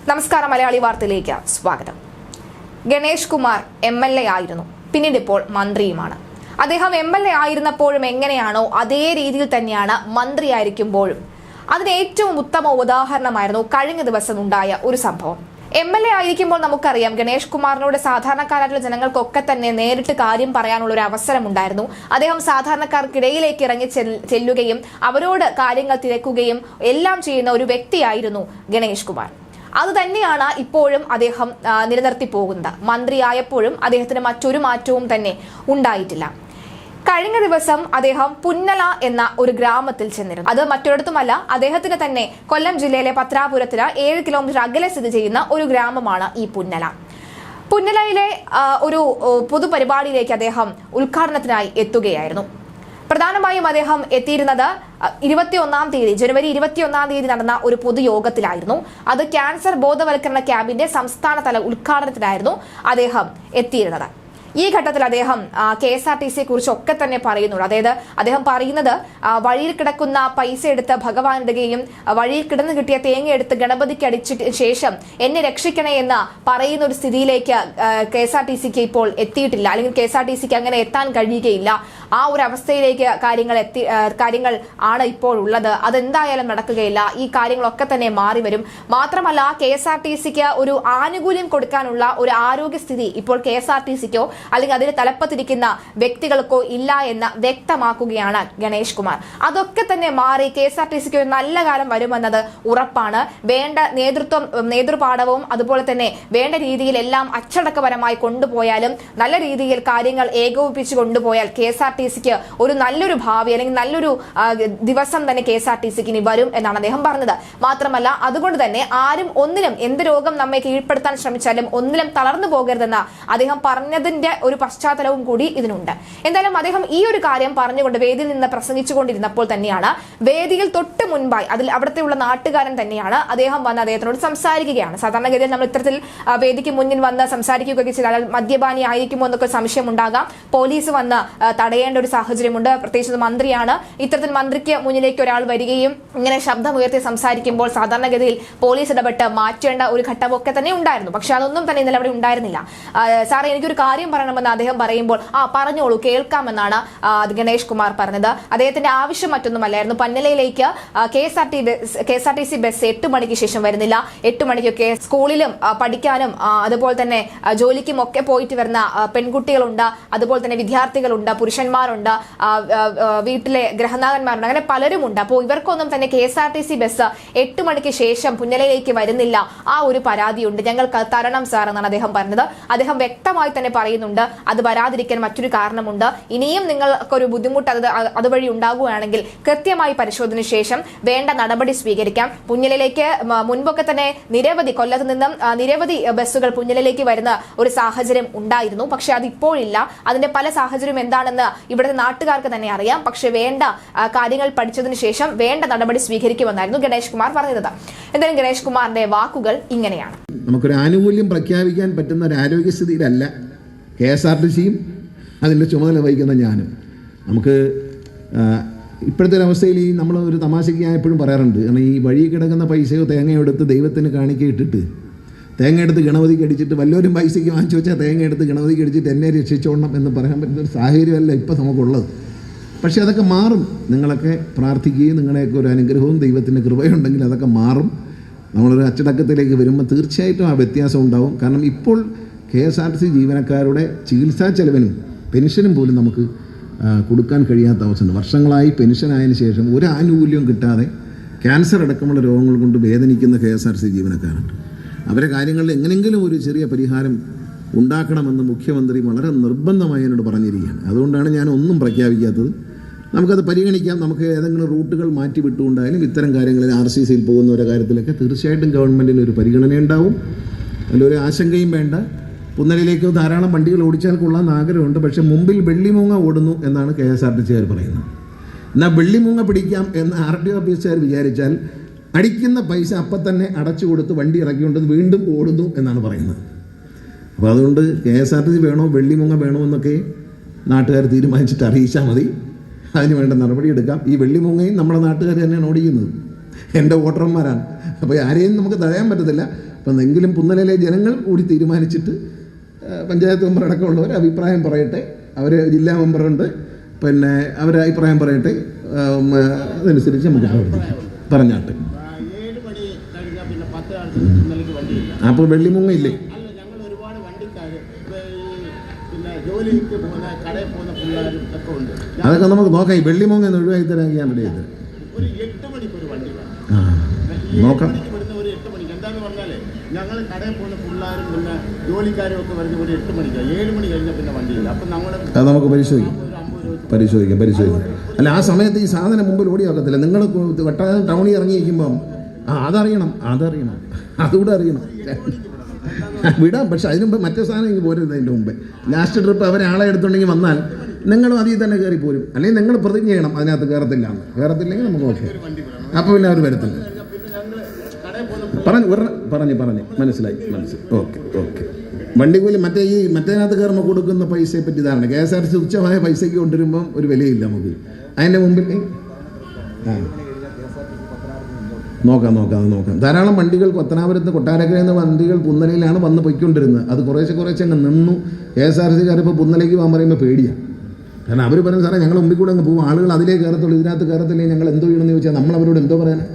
നമസ്കാരം, മലയാളി വാർത്തയിലേക്ക് സ്വാഗതം. ഗണേഷ് കുമാർ MLA ആയിരുന്നു, പിന്നീട് ഇപ്പോൾ മന്ത്രിയുമാണ്. അദ്ദേഹം MLA ആയിരുന്നപ്പോഴും എങ്ങനെയാണോ അതേ രീതിയിൽ തന്നെയാണ് മന്ത്രിയായിരിക്കുമ്പോഴും. അതിന് ഏറ്റവും ഉത്തമ ഉദാഹരണമായിരുന്നു കഴിഞ്ഞ ദിവസം ഉണ്ടായ ഒരു സംഭവം. MLA ആയിരിക്കുമ്പോൾ നമുക്കറിയാം, ഗണേഷ് കുമാറിനോട് സാധാരണക്കാരായിട്ടുള്ള ജനങ്ങൾക്കൊക്കെ തന്നെ നേരിട്ട് കാര്യം പറയാനുള്ള ഒരു അവസരം ഉണ്ടായിരുന്നു. അദ്ദേഹം സാധാരണക്കാർക്കിടയിലേക്ക് ഇറങ്ങി ചെല്ലുകയും അവരോട് കാര്യങ്ങൾ തിരക്കുകയും എല്ലാം ചെയ്യുന്ന ഒരു വ്യക്തിയായിരുന്നു ഗണേഷ് കുമാർ. അത് തന്നെയാണ് ഇപ്പോഴും അദ്ദേഹം നിലനിർത്തി പോകുന്നത്. മന്ത്രിയായപ്പോഴും അദ്ദേഹത്തിന് മറ്റൊരു മാറ്റവും തന്നെ ഉണ്ടായിട്ടില്ല. കഴിഞ്ഞ ദിവസം അദ്ദേഹം പുന്നല എന്ന ഒരു ഗ്രാമത്തിൽ ചെന്നിരുന്നു. അത് മറ്റൊരിടത്തുമല്ല, അദ്ദേഹത്തിന് തന്നെ കൊല്ലം ജില്ലയിലെ പത്രാപുരത്തിന് 7 കിലോമീറ്റർ അകലെ സ്ഥിതി ചെയ്യുന്ന ഒരു ഗ്രാമമാണ് ഈ പുന്നല. പുന്നലയിലെ ഒരു പൊതുപരിപാടിയിലേക്ക് അദ്ദേഹം ഉദ്ഘാടനത്തിനായി എത്തുകയായിരുന്നു. പ്രധാനമായും അദ്ദേഹം എത്തിയിരുന്നത് ജനുവരി 21 തീയതി നടന്ന ഒരു പൊതുയോഗത്തിലായിരുന്നു. അത് ക്യാൻസർ ബോധവൽക്കരണ ക്യാമ്പിന്റെ സംസ്ഥാനതല ഉദ്ഘാടനത്തിനായിരുന്നു അദ്ദേഹം എത്തിയിരുന്നത്. ഈ ഘട്ടത്തിൽ അദ്ദേഹം KSRTCയെ കുറിച്ച് ഒക്കെ തന്നെ പറയുന്നുണ്ട്. അതായത് അദ്ദേഹം പറയുന്നത്, വഴിയിൽ കിടക്കുന്ന പൈസ എടുത്ത് ഭഗവാൻ ഇടുകയും വഴിയിൽ കിടന്നു കിട്ടിയ തേങ്ങ എടുത്ത് ഗണപതിക്ക് അടിച്ചിട്ട് ശേഷം എന്നെ രക്ഷിക്കണേ എന്ന് പറയുന്ന ഒരു സ്ഥിതിയിലേക്ക് KSRTCക്ക് ഇപ്പോൾ എത്തിയിട്ടില്ല, അല്ലെങ്കിൽ KSRTCക്ക് അങ്ങനെ എത്താൻ കഴിയുകയില്ല. ആ ഒരു അവസ്ഥയിലേക്ക് കാര്യങ്ങൾ ആണ് ഇപ്പോൾ ഉള്ളത്. അതെന്തായാലും നടക്കുകയില്ല. ഈ കാര്യങ്ങളൊക്കെ തന്നെ മാറി വരും. മാത്രമല്ല, KSRTCക്ക് ഒരു ആനുകൂല്യം കൊടുക്കാനുള്ള ഒരു ആരോഗ്യസ്ഥിതി ഇപ്പോൾ KSRTCക്കോ അല്ലെങ്കിൽ അതിന് തലപ്പത്തിരിക്കുന്ന വ്യക്തികൾക്കോ ഇല്ല എന്ന് വ്യക്തമാക്കുകയാണ് ഗണേഷ് കുമാർ. അതൊക്കെ തന്നെ മാറി KSRTCക്ക് ഒരു നല്ല കാലം വരുമെന്നത് ഉറപ്പാണ്. വേണ്ട നേതൃപാഠവും അതുപോലെ തന്നെ വേണ്ട രീതിയിൽ എല്ലാം അച്ചടക്കപരമായി കൊണ്ടുപോയാലും നല്ല രീതിയിൽ കാര്യങ്ങൾ ഏകോപിപ്പിച്ച് കൊണ്ടുപോയാൽ KSRTCക്ക് ഒരു നല്ലൊരു ഭാവി അല്ലെങ്കിൽ നല്ലൊരു ദിവസം തന്നെ KSRTCക്ക് ഇനി വരും എന്നാണ് അദ്ദേഹം പറഞ്ഞത്. മാത്രമല്ല, അതുകൊണ്ട് തന്നെ ആരും ഒന്നിലും എന്ത് രോഗം നമ്മെ കീഴ്പ്പെടുത്താൻ ശ്രമിച്ചാലും ഒന്നിലും തളർന്നു പോകരുതെന്ന് അദ്ദേഹം പറഞ്ഞതിന്റെ ഒരു പശ്ചാത്തലവും കൂടി ഇതിനുണ്ട്. എന്തായാലും അദ്ദേഹം ഈ ഒരു കാര്യം പറഞ്ഞുകൊണ്ട് വേദിയിൽ നിന്ന് പ്രസംഗിച്ചുകൊണ്ടിരുന്നപ്പോൾ തന്നെയാണ്, വേദിയിൽ തൊട്ട് മുൻപായി അവിടുത്തെയുള്ള നാട്ടുകാരൻ തന്നെയാണ് അദ്ദേഹം വന്ന് അദ്ദേഹത്തിനോട് സംസാരിക്കുകയാണ്. സാധാരണഗതിയിൽ നമ്മൾ ഇത്തരത്തിൽ വേദിക്ക് മുന്നിൽ വന്ന് സംസാരിക്കുകയൊക്കെ ചെയ്താൽ മദ്യപാനി ആയിരിക്കുമോ എന്നൊക്കെ സംശയം ഉണ്ടാകാം. പോലീസ് വന്ന് തടയേണ്ട ഒരു സാഹചര്യമുണ്ട്. പ്രത്യേകിച്ച് മന്ത്രിയാണ്. ഇത്തരത്തിൽ മന്ത്രിക്ക് മുന്നിലേക്ക് ഒരാൾ വരികയും ഇങ്ങനെ ശബ്ദമുയർത്തി സംസാരിക്കുമ്പോൾ സാധാരണഗതിയിൽ പോലീസ് ഇടപെട്ട് മാറ്റേണ്ട ഒരു ഘട്ടമൊക്കെ തന്നെ ഉണ്ടായിരുന്നു. പക്ഷെ അതൊന്നും തന്നെ ഇന്നലെ അവിടെ ഉണ്ടായിരുന്നില്ല. സാറേ, എനിക്കൊരു കാര്യം പറയണമെന്ന് അദ്ദേഹം പറയുമ്പോൾ പറഞ്ഞോളൂ, കേൾക്കാമെന്നാണ് ഗണേഷ് കുമാർ പറഞ്ഞത്. അദ്ദേഹത്തിന്റെ ആവശ്യം മറ്റൊന്നുമല്ലായിരുന്നു. പന്നലയിലേക്ക് KSRTC ബസ് 8 മണിക്ക് ശേഷം വരുന്നില്ല. 8 മണിക്കൊക്കെ സ്കൂളിലും പഠിക്കാനും അതുപോലെ തന്നെ ജോലിക്കും ഒക്കെ പോയിട്ട് വരുന്ന പെൺകുട്ടികളുണ്ട്, അതുപോലെ തന്നെ വിദ്യാർത്ഥികളുണ്ട്, പുരുഷന്മാരുണ്ട്, വീട്ടിലെ ഗൃഹനാഥന്മാരുണ്ട്, അങ്ങനെ പലരുമുണ്ട്. അപ്പോൾ ഇവർക്കൊന്നും തന്നെ KSRTC ബസ് 8 മണിക്ക് ശേഷം പുന്നലയിലേക്ക് വരുന്നില്ല. ആ ഒരു പരാതിയുണ്ട്, ഞങ്ങൾക്ക് തരണം സാർ എന്നാണ് അദ്ദേഹം പറഞ്ഞത്. അദ്ദേഹം വ്യക്തമായി തന്നെ പറയുന്നുണ്ട്, അത് വരാതിരിക്കാൻ മറ്റൊരു കാരണമുണ്ട്. ഇനിയും നിങ്ങൾക്കൊരു ബുദ്ധിമുട്ട് അതുവഴി ഉണ്ടാകുകയാണെങ്കിൽ കൃത്യമായി പരിശോധന ശേഷം വേണ്ട നടപടി സ്വീകരിക്കാം. പുന്നലയിലേക്ക് മുൻപൊക്കെ തന്നെ കൊല്ലത്ത് നിന്നും നിരവധി ബസ്സുകൾ പുന്നലയിലേക്ക് വരുന്ന ഒരു സാഹചര്യം ഉണ്ടായിരുന്നു. പക്ഷെ അതിപ്പോഴില്ല. അതിന്റെ പല സാഹചര്യം എന്താണെന്ന് ഇവിടുത്തെ നാട്ടുകാർക്ക് തന്നെ അറിയാം. പക്ഷെ വേണ്ട കാര്യങ്ങൾ പഠിച്ചതിന് ശേഷം വേണ്ട നടപടി സ്വീകരിക്കുമെന്നായിരുന്നു ഗണേഷ് കുമാർ പറഞ്ഞത്. എന്തായാലും ഗണേഷ് കുമാറിന്റെ വാക്കുകൾ ഇങ്ങനെയാണ്. നമുക്കൊരു ആനുകൂല്യം പ്രഖ്യാപിക്കാൻ പറ്റുന്ന ഒരു ആരോഗ്യസ്ഥിതിയിലല്ല KSRTCയും അതിൻ്റെ ചുമതല വഹിക്കുന്ന ഞാനും. നമുക്ക് ഇപ്പോഴത്തെ ഒരവസ്ഥയിൽ നമ്മൾ ഒരു തമാശയ്ക്ക് ഞാൻ എപ്പോഴും പറയാറുണ്ട്, കാരണം ഈ വഴി കിടക്കുന്ന പൈസയോ തേങ്ങയോ എടുത്ത് ദൈവത്തിന് കാണിക്കയിട്ടിട്ട് തേങ്ങ എടുത്ത് ഗണപതിക്ക് അടിച്ചിട്ട് വല്ലവരും പൈസയ്ക്ക് വാങ്ങിച്ചു വെച്ചാൽ തേങ്ങ എടുത്ത് ഗണപതിക്ക് അടിച്ചിട്ട് എന്നെ രക്ഷിച്ചോണം എന്ന് പറയാൻ പറ്റുന്ന ഒരു സാഹചര്യമല്ല ഇപ്പം നമുക്കുള്ളത്. പക്ഷേ അതൊക്കെ മാറും. നിങ്ങളൊക്കെ പ്രാർത്ഥിക്കുകയും നിങ്ങളെയൊക്കെ ഒരു അനുഗ്രഹവും ദൈവത്തിൻ്റെ കൃപയുണ്ടെങ്കിൽ അതൊക്കെ മാറും. നമ്മളൊരു അച്ചടക്കത്തിലേക്ക് വരുമ്പോൾ തീർച്ചയായിട്ടും ആ വ്യത്യാസം ഉണ്ടാവും. കാരണം ഇപ്പോൾ KSRTC ജീവനക്കാരുടെ ചികിത്സാ ചെലവിനും പെൻഷനും പോലും നമുക്ക് കൊടുക്കാൻ കഴിയാത്ത അവസ്ഥയുണ്ട്. വർഷങ്ങളായി പെൻഷനായതിനു ശേഷം ഒരു ആനുകൂല്യവും കിട്ടാതെ ക്യാൻസർ അടക്കമുള്ള രോഗങ്ങൾ കൊണ്ട് വേദനിക്കുന്ന KSRTC ജീവനക്കാരുണ്ട്. അവരെ കാര്യങ്ങളിൽ എങ്ങനെയെങ്കിലും ഒരു ചെറിയ പരിഹാരം ഉണ്ടാക്കണമെന്ന് മുഖ്യമന്ത്രി വളരെ നിർബന്ധമായി എന്നോട് പറഞ്ഞിരിക്കുകയാണ്. അതുകൊണ്ടാണ് ഞാൻ ഒന്നും പ്രഖ്യാപിക്കാത്തത്. നമുക്കത് പരിഗണിക്കാം. നമുക്ക് ഏതെങ്കിലും റൂട്ടുകൾ മാറ്റി വിട്ടുകൊണ്ടായാലും ഇത്തരം കാര്യങ്ങളിൽ RCCയിൽ പോകുന്നവരുടെ കാര്യത്തിലൊക്കെ തീർച്ചയായിട്ടും ഗവൺമെൻറ്റിന് ഒരു പരിഗണനയുണ്ടാവും. അതിലൊരു ആശങ്കയും വേണ്ട. പുന്നലയിലേക്ക് ധാരാളം വണ്ടികൾ ഓടിച്ചാൽ കൊള്ളാൻ ആഗ്രഹമുണ്ട്. പക്ഷേ മുമ്പിൽ വെള്ളിമൂങ്ങ ഓടുന്നു എന്നാണ് KSRTCക്കാർ പറയുന്നത്. എന്നാൽ വെള്ളിമൂങ്ങ പിടിക്കാം എന്ന് RTO ഓഫീസുകാർ വിചാരിച്ചാൽ അടിക്കുന്ന പൈസ അപ്പം തന്നെ അടച്ചു കൊടുത്ത് വണ്ടി ഇറക്കിക്കൊണ്ട് വീണ്ടും ഓടുന്നു എന്നാണ് പറയുന്നത്. അപ്പോൾ അതുകൊണ്ട് KSRTC വേണോ വെള്ളിമൂങ്ങ വേണോ എന്നൊക്കെ നാട്ടുകാർ തീരുമാനിച്ചിട്ട് അറിയിച്ചാൽ മതി. അതിന് വേണ്ട നടപടിയെടുക്കാം. ഈ വെള്ളിമൂങ്ങയും നമ്മുടെ നാട്ടുകാർ തന്നെയാണ് ഓടിക്കുന്നത്. എൻ്റെ വോട്ടർമാരാണ്. അപ്പോൾ ആരെയും നമുക്ക് തടയാൻ പറ്റത്തില്ല. അപ്പം എങ്കിലും പുന്നലയിലെ ജനങ്ങൾ കൂടി തീരുമാനിച്ചിട്ട് പഞ്ചായത്ത് മെമ്പർ അടക്കമുള്ളവർ അഭിപ്രായം പറയട്ടെ. അവർ ജില്ലാ മെമ്പറുണ്ട്, പിന്നെ അവരെ അഭിപ്രായം പറയട്ടെ. അതനുസരിച്ച് നമുക്ക് പ്രവർത്തിക്കാം. പറഞ്ഞാട്ടെ. അപ്പോൾ വെള്ളിമുങ്ങയില്ലേ? അതൊക്കെ നമുക്ക് നോക്കാം. ഈ വെള്ളിമുങ്ങ എന്ന് ഒഴിവാക്കി തരാൻ ഞാൻ റെഡി ചെയ്ത് നോക്കാം. ഞങ്ങൾ കടയിൽ പോകുന്ന പിള്ളേരും പിന്നെ ജോലിക്കാരും ഒക്കെ വരുന്ന ഒരു 8 മണിക്ക് 7 മണി കഴിഞ്ഞാൽ പിന്നെ വണ്ടിയില്ല. അപ്പം അത് നമുക്ക് പരിശോധിക്കാം. അല്ല, ആ സമയത്ത് ഈ സാധനം മുമ്പിൽ ഓടി വെക്കത്തില്ല. നിങ്ങൾ വട്ടാനം ടൗണിൽ ഇറങ്ങിയിരിക്കുമ്പം അതറിയണം, അതുകൂടെ അറിയണം. വിടാം, പക്ഷെ അതിന് മുമ്പ് മറ്റേ സാധനം ഇങ്ങനെ പോരുന്നത്. അതിൻ്റെ മുമ്പേ ലാസ്റ്റ് ട്രിപ്പ് അവരെ ആളെ എടുത്തുണ്ടെങ്കിൽ വന്നാൽ നിങ്ങളും അതിൽ തന്നെ കയറി പോരും. അല്ലെങ്കിൽ നിങ്ങൾ പ്രതിജ്ഞ ചെയ്യണം അതിനകത്ത് കയറത്തില്ലെങ്കിൽ നമുക്ക് ഓക്കെ. അപ്പോൾ പിന്നെ അവർ വരത്തില്ല. പറഞ്ഞു മനസ്സിലായി. ഓക്കെ. വണ്ടിക്കൂലി മറ്റേതിനകത്ത് കയറുമ്പോൾ കൊടുക്കുന്ന പൈസയെ പറ്റി ഇതാണ്. KSRTC തുച്ഛമായ പൈസയ്ക്ക് കൊണ്ടുവരുമ്പം ഒരു വിലയില്ല നമുക്ക്. അതിൻ്റെ മുമ്പിൽ നോക്കാം. ധാരാളം വണ്ടികൾ പത്തനാപുരത്ത് കൊട്ടാരക്കരയിൽ നിന്ന് വണ്ടികൾ പുന്നലയിലാണ് വന്ന് പൊയ്ക്കൊണ്ടിരുന്നത്. അത് കുറേശ്ശെ അങ്ങ് നിന്നു. KSRTCക്കാരിപ്പോൾ പുന്നലേക്ക് പോകാൻ പറയുമ്പോൾ പേടിയാണ്. കാരണം അവർ പറയുന്നത് സാറേ ഞങ്ങൾ മുമ്പിൽ കൂടെ അങ്ങ് പോകും, ആളുകൾ അതിലേ കയറത്തുള്ളൂ, ഇതിനകത്ത് കയറത്തില്ലെങ്കിൽ ഞങ്ങൾ എന്തോ ചെയ്യണമെന്ന് ചോദിച്ചാൽ നമ്മൾ അവരോട് എന്തോ പറയാനാണ്?